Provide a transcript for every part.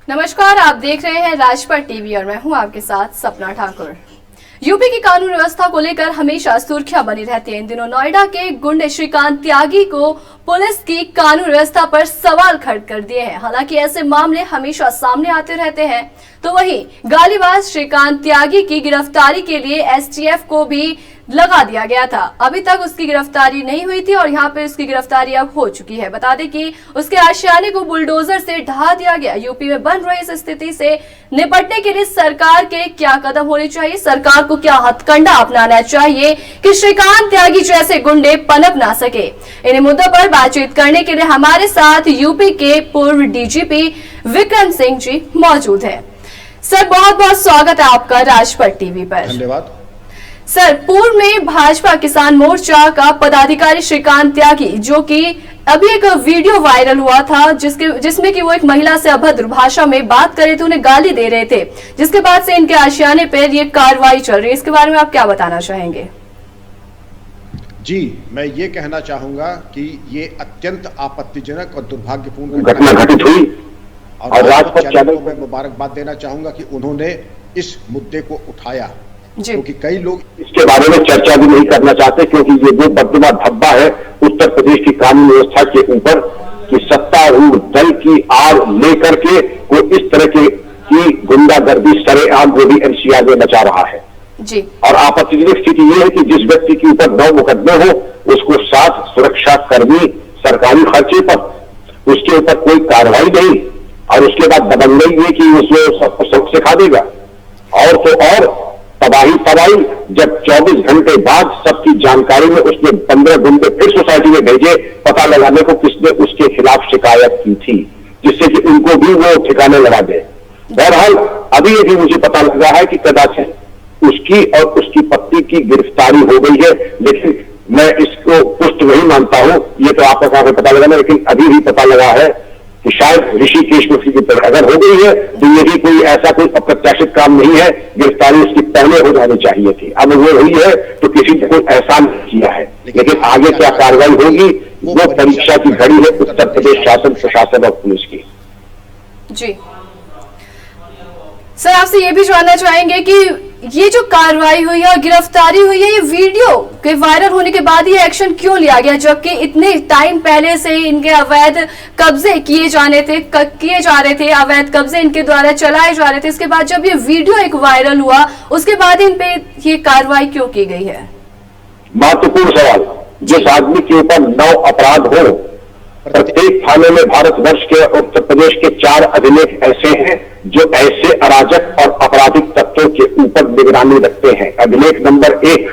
नमस्कार, आप देख रहे हैं राजपट टीवी और मैं हूं आपके साथ सपना ठाकुर। यूपी की कानून व्यवस्था को लेकर हमेशा सुर्खियां बनी रहती हैं। इन दिनों नोएडा के गुंडे श्रीकांत त्यागी को पुलिस की कानून व्यवस्था पर सवाल खड़ा कर दिए हैं। हालांकि ऐसे मामले हमेशा सामने आते रहते हैं। तो वहीं गालीबाज श्रीकांत त्यागी की गिरफ्तारी के लिए एसटीएफ को भी लगा दिया गया था। अभी तक उसकी गिरफ्तारी नहीं हुई थी और यहाँ पे उसकी गिरफ्तारी अब हो चुकी है। बता दें कि उसके आशियाने को बुलडोजर से ढहा दिया गया। यूपी में बन रही इस स्थिति से निपटने के लिए सरकार के क्या कदम होने चाहिए, सरकार को क्या हथकंडा अपनाना चाहिए कि श्रीकांत त्यागी जैसे गुंडे पनप ना सके। इन्हीं मुद्दों पर बातचीत करने के लिए हमारे साथ यूपी के पूर्व डीजीपी विक्रम सिंह जी मौजूद है। सर, बहुत बहुत स्वागत है आपका राजपट टीवी पर। धन्यवाद सर, पूर्व में भाजपा किसान मोर्चा का पदाधिकारी श्रीकांत त्यागी, जो कि अभी एक वीडियो वायरल हुआ था जिसमें कि वो एक महिला से अभद्र भाषा में बात कर रहे थे, उन्हें गाली दे रहे थे, जिसके बाद से इनके आशियाने पर ये कार्रवाई चल रही है। इसके बारे में आप क्या बताना चाहेंगे? जी, मैं ये कहना चाहूंगा कि ये अत्यंत आपत्तिजनक और दुर्भाग्यपूर्ण घटना घटित हुई और राजपट चैनल को मैं मुबारकबाद देना चाहूंगा कि उन्होंने इस मुद्दे को उठाया, क्योंकि कई लोग इसके बारे में चर्चा भी नहीं करना चाहते, क्योंकि ये जो बददुआ धब्बा है उत्तर प्रदेश की कानून व्यवस्था के ऊपर कि सत्तारूढ़ दल की आड़ लेकर के वो इस तरह की गुंडागर्दी सरेआम वो भी एनसीआर में मचा रहा है जी। और आपत्तिजनक स्थिति ये है कि जिस व्यक्ति के ऊपर 9 मुकदमे हो उसको 7 सुरक्षा कर्मी सरकारी खर्चे पर उसके ऊपर कोई कार्रवाई नहीं और उसके बाद दबंगई हुई कि उसमें सबको सबक सिखा देगा। और तो और तबाही जब 24 घंटे बाद सबकी जानकारी में उसने 15 गुंडे फिर सोसाइटी में भेजे पता लगाने को किसने उसके खिलाफ शिकायत की थी, जिससे कि उनको भी वो ठिकाने लगा दे। बहरहाल अभी ये भी मुझे पता लगा है कि कदाचित उसकी और उसकी पत्नी की गिरफ्तारी हो गई है, लेकिन मैं इसको पुष्ट नहीं मानता हूं। ये तो आपका कहा पता लगा, लेकिन अभी भी पता लगा है कि शायद ऋषिकेश में उसकी अगर हो गई है तो ये भी कोई ऐसा कोई अप्रत्याशित काम नहीं है। गिरफ्तारी उसकी पहले हो जानी चाहिए थी, अब वो हुई है तो किसी ने कोई एहसान किया है, लेकिन आगे क्या कार्रवाई होगी वो परीक्षा की घड़ी है उत्तर प्रदेश शासन प्रशासन और पुलिस की। जी सर, आपसे ये भी जानना चाहेंगे कि ये जो कार्रवाई हुई है और गिरफ्तारी हुई है, ये वीडियो के वायरल होने के बाद ये एक्शन क्यों लिया गया, जबकि इतने टाइम पहले से इनके अवैध कब्जे किए जा रहे थे, अवैध कब्जे इनके द्वारा चलाए जा रहे थे। इसके बाद जब ये वीडियो एक वायरल हुआ उसके बाद इन पे ये कार्रवाई क्यों की गई है? महत्वपूर्ण सवाल। जिस आदमी के ऊपर 9 अपराध हो, प्रत्येक थाने में भारतवर्ष के उत्तर प्रदेश के 4 अभिलेख ऐसे हैं जो ऐसे अराजक और आपराधिक तत्वों के ऊपर निगरानी रखते हैं। अभिलेख नंबर 1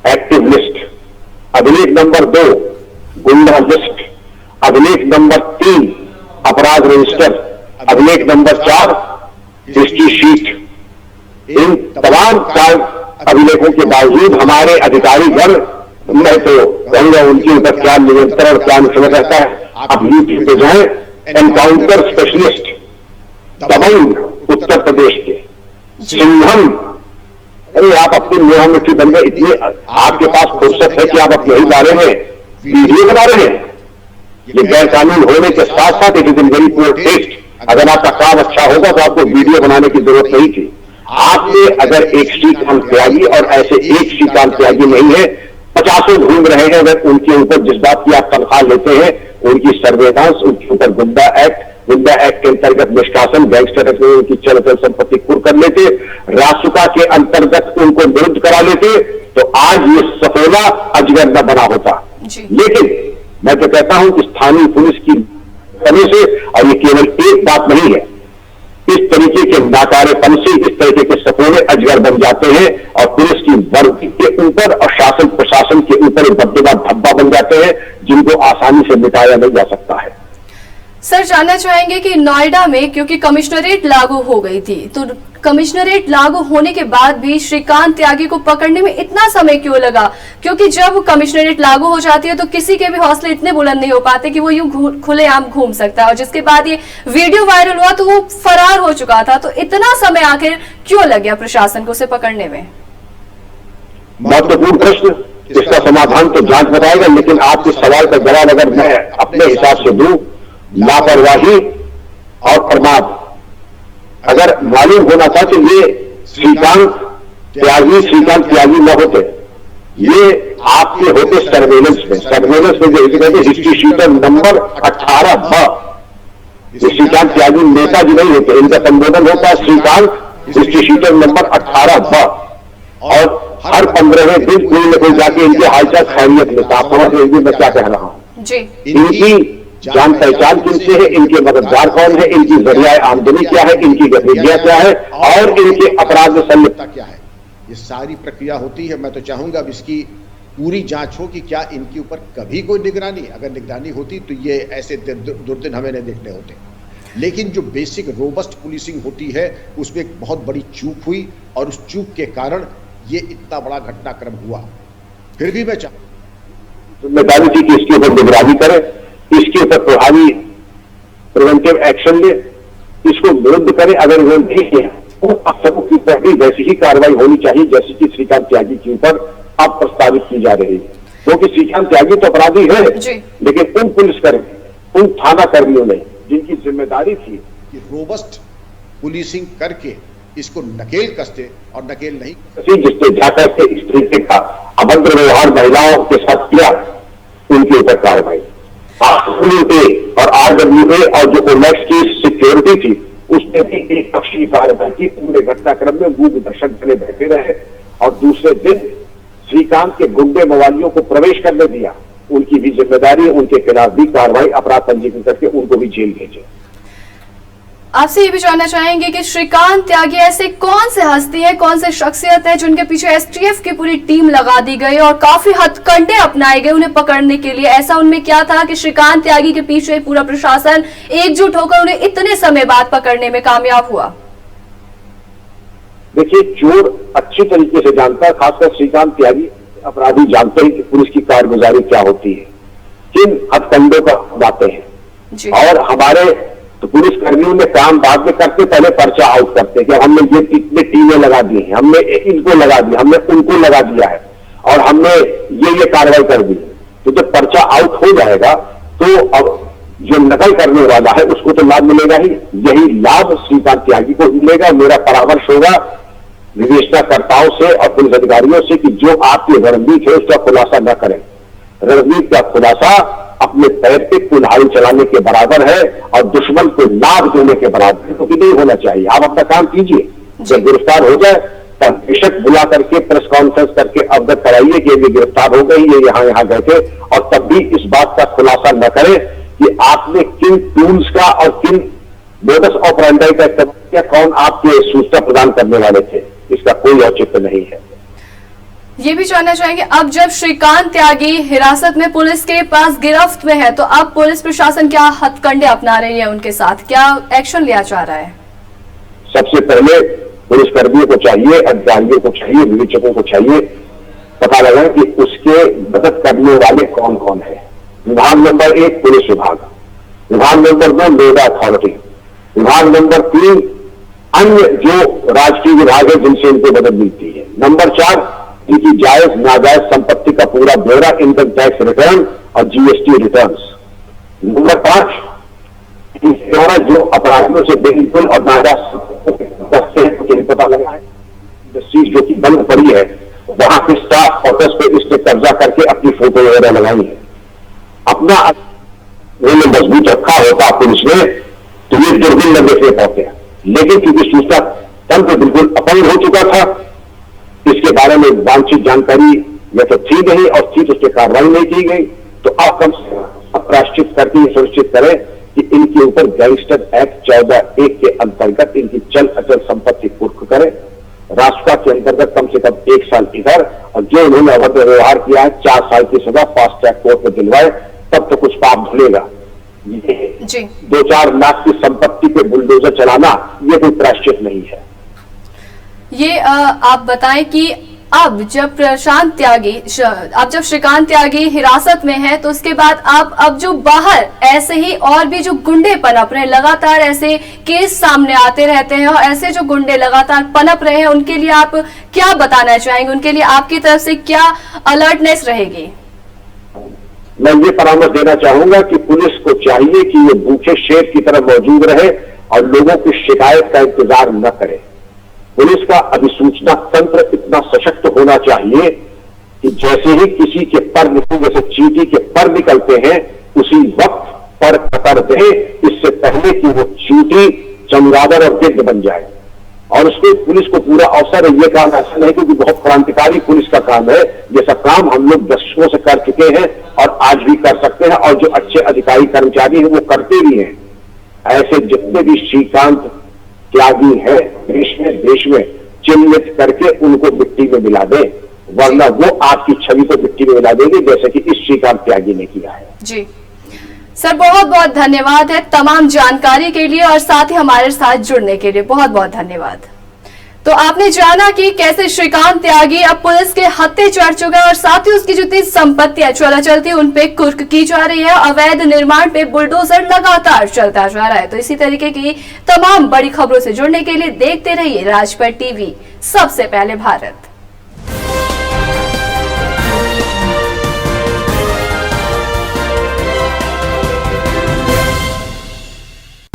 एक्टिव लिस्ट, अभिलेख नंबर 2 गुंडा लिस्ट, अभिलेख नंबर 3 अपराध रजिस्टर, अभिलेख नंबर 4 हिस्ट्री शीट। इन तमाम 4 अभिलेखों के बावजूद हमारे अधिकारीगण, मैं तो कहूंगा उनके ऊपर क्या निरंतर और क्या अनुसरण रहता है। आप यूपी पे जाए, एनकाउंटर स्पेशलिस्ट दबंग उत्तर प्रदेश के सिंघम, अरे आप अपनी मुंह मिट्टी बन गए, इतनी आपके पास फुर्सत है कि आप अपने ही बारे में वीडियो बना रहे हैं। ये गैर कानून होने के साथ साथ it is in very poor taste. अगर आपका काम अच्छा होगा तो आपको वीडियो बनाने की जरूरत नहीं थी। आपने अगर एक श्रीकांत त्यागी और ऐसे एक श्रीकांत त्यागी नहीं है, 50 घूम रहे हैं, अगर उनके ऊपर जिस बात की आप तनख्वाह लेते हैं उनकी सर्वेलांस, उनके ऊपर गुंडा एक्ट के अंतर्गत निष्कासन, गैंगस्टर एक्ट में उनकी चल संपत्ति कुर कर लेते, रासुका के अंतर्गत उनको निरुद्ध करा लेते, तो आज ये सफोला अजगर न बना होता। लेकिन मैं तो कहता हूं कि स्थानीय पुलिस की कमी से, और ये केवल एक बात नहीं है, इस तरीके के नाकारेपन से इस तरीके के सफोले अजगर बन जाते हैं और पुलिस की वर्दी के ऊपर और शासन प्रशासन के ऊपर एक बददुआ धब्बा बन जाते हैं जिनको आसानी से मिटाया नहीं जा सकता है। सर, जानना चाहेंगे कि नोएडा में क्योंकि कमिश्नरेट लागू हो गई थी, तो कमिश्नरेट लागू होने के बाद भी श्रीकांत त्यागी को पकड़ने में इतना समय क्यों लगा? क्योंकि जब कमिश्नरेट लागू हो जाती है तो किसी के भी हौसले इतने बुलंद नहीं हो पाते कि वो यूं खुलेआम घूम सकता है, और जिसके बाद ये वीडियो वायरल हुआ तो वो फरार हो चुका था। तो इतना समय आखिर क्यों लग गया प्रशासन को उसे पकड़ने में? महत्वपूर्ण प्रश्न, इसका समाधान तो जांच बताएगा, लेकिन आपके सवाल का जवाब अगर मैं अपने हिसाब से दूं, लापरवाही और प्रमाद अगर मालूम होना था तो ये श्रीकांत त्यागी न होते, ये आपके होते सर्वेलेंस में जो कहते हिस्ट्री शीटर नंबर 18 श्रीकांत त्यागी नेताजी नहीं होते, इनका संबोधन होता है श्रीकांत हिस्ट्री शीटर नंबर 18 और हर 15वें दिन कोई न कोई जाके इनके हालचाल खैरियत लेता। आप समझ रहे मैं क्या कह रहा हूं जी। इनकी जान पहचान किनसे है, इनके मददगार कौन है, इनकी जरिया आमदनी क्या है, इनकी गतिविधियां क्या है और इनके अपराध में संलिप्तता क्या है, ये सारी प्रक्रिया होती है। मैं तो चाहूंगा अब इसकी पूरी जांच हो कि क्या इनके ऊपर कभी कोई निगरानी, अगर निगरानी होती तो ये ऐसे दुर्दिन हमें नहीं देखने होते। लेकिन जो बेसिक रोबस्ट पुलिसिंग होती है उसमें एक बहुत बड़ी चूक हुई और उस चूक के कारण ये इतना बड़ा घटनाक्रम हुआ। फिर भी मैं जिम्मेदारी थी कि इसके ऊपर निगरानी करे, इसके ऊपर प्रभावी प्रिवेंटिव एक्शन ले, इसको विरुद्ध करे। अगर वो नहीं किया तो आप सबको की पहली वैसी ही कार्रवाई होनी चाहिए जैसी कि श्रीकांत त्यागी के ऊपर अब प्रस्तावित की जा रही है, क्योंकि श्रीकांत त्यागी तो अपराधी है, लेकिन उन पुलिसकर्मी, उन थाना कर्मियों ने जिनकी जिम्मेदारी थी कि रोबस्ट पुलिसिंग करके इसको नकेल कसते और नकेल नहीं जिसने जाकर के इस तरीके का अभद्र व्यवहार महिलाओं के साथ किया, उनके ऊपर कार्रवाई। और RWA और जो ओमेक्स की सिक्योरिटी थी उसने भी एक पक्षी कार्रवाई की, पूरे घटनाक्रम में मूक दर्शन करने बैठे रहे और दूसरे दिन श्रीकांत के गुंडे मवालियों को प्रवेश करने दिया। उनकी भी जिम्मेदारी, उनके खिलाफ भी कार्रवाई, अपराध पंजीकृत करके उनको भी जेल भेजे। आपसे ये भी जानना चाहेंगे कि श्रीकांत त्यागी ऐसे कौन से हस्ती है, कौन से शख्सियत है जिनके पीछे STF की पूरी टीम लगा दी गई और काफी हथकंडे अपनाए गए उन्हें पकड़ने के लिए? ऐसा उनमें क्या था कि श्रीकांत त्यागी के पीछे पूरा प्रशासन एकजुट होकर उन्हें इतने समय बाद पकड़ने में कामयाब हुआ? देखिए, चोर अच्छी तरीके से जानता है, खासकर श्रीकांत त्यागी अपराधी जानते हैं कि पुलिस की कारगुजारी क्या होती है, किन हथकंडों का बातें हैं। और हमारे तो पुलिस कर्मियों ने काम बाद में करते, पहले पर्चा आउट करते कि हमने ये इतने टीमें लगा दी हैं, हमने इनको लगा दिया, हमने उनको लगा दिया है और हमने ये कार्रवाई कर दी। तो जब पर्चा आउट हो जाएगा तो अब जो नकल करने वाला है उसको तो लाभ मिलेगा ही। यही लाभ श्रीकांत त्यागी को मिलेगा। मेरा परामर्श होगा विवेचनाकर्ताओं से और पुलिस अधिकारियों से कि जो आपकी रणनीति है उसका खुलासा न करें। रणनीति का खुलासा अपने पैर पे कुल्हाड़ी चलाने के बराबर है और दुश्मन को लाभ देने के बराबर है, तो नहीं होना चाहिए। आप अपना काम कीजिए, जब गिरफ्तार हो जाए तब बेशक बुला करके प्रेस कॉन्फ्रेंस करके अवगत कराइए कि ये गिरफ्तार हो गई, ये यहाँ गए थे, और तब भी इस बात का खुलासा न करें कि आपने किन टूल्स का और किन मोडस ऑपरेंडी का इस्तेमाल किया, कौन आपके सूचना प्रदान करने वाले थे, इसका कोई औचित्य नहीं है। ये भी जानना चाहेंगे, अब जब श्रीकांत त्यागी हिरासत में पुलिस के पास गिरफ्त में है तो अब पुलिस प्रशासन क्या हथकंडे अपना रही है उनके साथ, क्या एक्शन लिया जा रहा है? सबसे पहले पुलिस कर्मियों को चाहिए, अधिकारियों को चाहिए, विवेचकों को चाहिए पता लगाएं कि उसके मदद करने वाले कौन कौन है। विभाग नंबर 1 पुलिस विभाग, विभाग नंबर 2 नोडा अथॉरिटी, विभाग नंबर 3 अन्य जो राजकीय विभाग है जिनसे इनको मदद मिलती है, नंबर 4 इनकी जायज नाजायज संपत्ति का पूरा ब्यौरा, इनकम टैक्स रिटर्न और GST रिटर्न्स, नंबर 5 जो अपराधियों से बिल्कुल और नाजायज पता लगा है, इंडस्ट्रीज जो कि बंद पड़ी है वहां के स्टाफ क्वार्टर्स पे इसने कब्जा करके अपनी फोटो वगैरह लगाई है। अपना उन्होंने मजबूत रखा होता पुलिस ने तो ये दुर्दिन न देखने पाते, लेकिन क्योंकि सूचना तंत्र बिल्कुल अपंग हो चुका था, इसके बारे में वांछित जानकारी या तो थी नहीं और थी तो उसकी कार्रवाई नहीं की गई, तो अब कम से कम प्रायश्चित करके ये सुनिश्चित करें कि इनके ऊपर गैंगस्टर एक्ट 14(1) के अंतर्गत इनकी चल अचल संपत्ति कुर्क करें, राष्ट्र के अंतर्गत कम से कम 1 साल इधर, और जो उन्होंने अभद्र व्यवहार किया है 4 साल की सजा फास्ट ट्रैक कोर्ट में दिलवाए, तब तो कुछ पाप धुलेगा। 2-4 लाख की संपत्ति पे बुलडोजर चलाना ये कोई प्रायश्चित नहीं है। ये आप बताएं कि अब जब श्रीकांत त्यागी हिरासत में है तो उसके बाद आप अब जो बाहर ऐसे ही और भी जो गुंडे पनप रहे, लगातार ऐसे केस सामने आते रहते हैं और ऐसे जो गुंडे लगातार पनप रहे हैं, उनके लिए आप क्या बताना चाहेंगे? उनके लिए आपकी तरफ से क्या अलर्टनेस रहेगी? मैं ये परामर्श देना चाहूंगा कि पुलिस को चाहिए कि ये भूखे शेर की तरह मौजूद रहे और लोगों की शिकायत का इंतजार न करे। पुलिस का अभिसूचना तंत्र इतना सशक्त होना चाहिए कि जैसे ही किसी के पर निकले, जैसे चींटी के पर निकलते हैं, उसी वक्त पर पकड़ दे, इससे पहले कि वो चींटी चमगादड़ और गिद्ध बन जाए। और उसमें पुलिस को पूरा अवसर है। ये काम ऐसा नहीं क्योंकि बहुत क्रांतिकारी पुलिस का काम है, जैसा काम हम लोग दशकों से कर चुके हैं और आज भी कर सकते हैं, और जो अच्छे अधिकारी कर्मचारी हैं वो करते भी हैं। ऐसे जितने भी श्रीकांत त्यागी है देश में चिन्हित करके उनको मिट्टी में मिला दे, वरना वो आपकी छवि को मिट्टी में मिला देंगे, जैसे कि इस श्रीकांत त्यागी ने किया है। जी सर, बहुत बहुत धन्यवाद है तमाम जानकारी के लिए और साथ ही हमारे साथ जुड़ने के लिए बहुत बहुत धन्यवाद। तो आपने जाना कि कैसे श्रीकांत त्यागी अब पुलिस के हत्थे चढ़ चुका है और साथ ही उसकी जितनी संपत्तियां चला चलती उन पे कुर्क की जा रही है। अवैध निर्माण पे बुलडोजर लगातार चलता जा रहा है। तो इसी तरीके की तमाम बड़ी खबरों से जुड़ने के लिए देखते रहिए राजपट टीवी, सबसे पहले भारत।